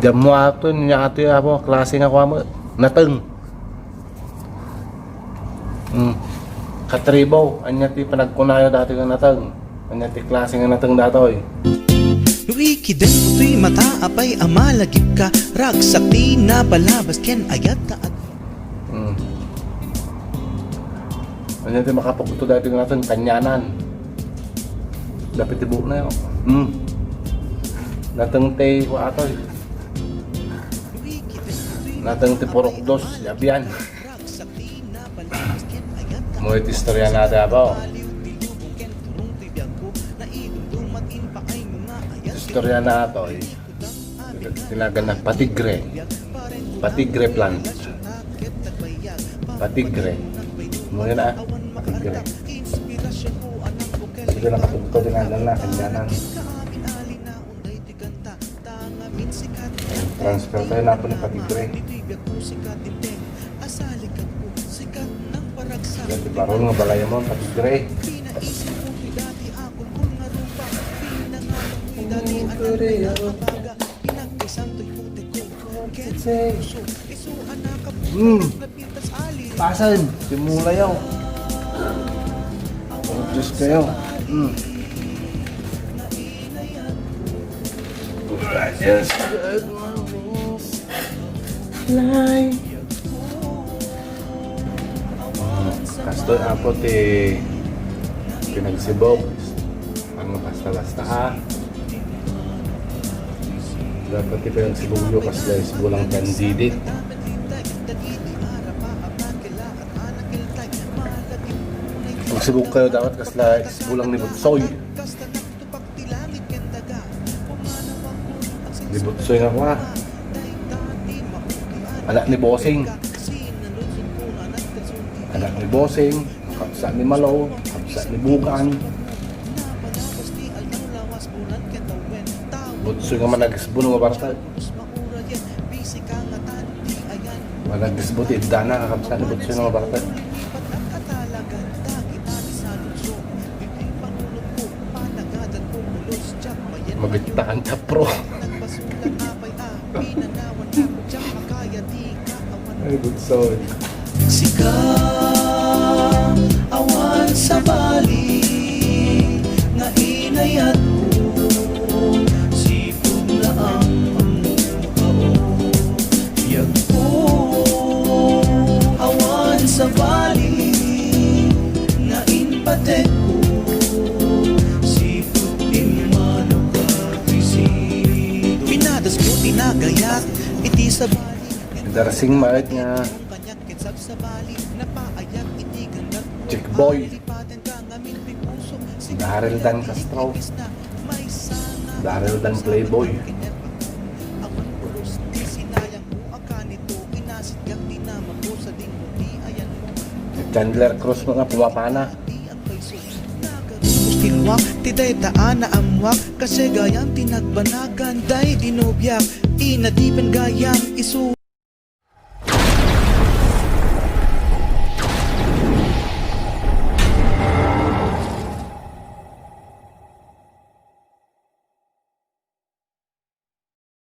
Jam mo ato niya ato yung apa klase nga kuha mo nateng. Katribaw anya ti panagkunayo dati nga nateng. Anya ti klase nga nateng datoy. Nuikiden ko tuy mata apay amalagip ka ragsakti na balabas ken ayat taat. Anya ti makapagto dati nga nateng kanyanan. Dapat tibo na yun. Nateng te ko atoy. Nateng ti purok dos yabian. Mo iti istorya nada ba? Istorya na atoy. Tinagan na patigre. Patigre plant. Patigre. Mo yun na. Patigre. Sige lang katugto din nga na kanyanan. Transfer tayo na po ni Patigre. Ganti parol nga balay mo, Patigre. Pasan, simula yaw. Diyos kayo. Yes. Kastoy apo ti pinagsibog ang basta-basta dapat ti pinagsibog yo kasla isbulang candidate magsibog kayo dapat kasla isbulang ni Butsoy nga kwa anak ni Bossing kapsa ni Malaw, kapsa ni Bukan. Butsoy nga managisbo ng mabartag. Managisbo ti Idana kapsa ni Butsoy nga mabartag. Mabitakan ta pro. Ay, Butsoy. Sika awan sa bali nga inayat ko sipod na ang amukao biyag ko awan sa bali nga inpatek ko sipod imano ka bisi pinadas ko tinagayat iti sa bali Darsing marit nga Chick Boy Daryl Dan Castro Daryl Dan Playboy Chandler Cruz mga pumapana Mustilwak, tiday taan na amwak kasi gayang tinagbanagan day dinubyak inadipan gayang isu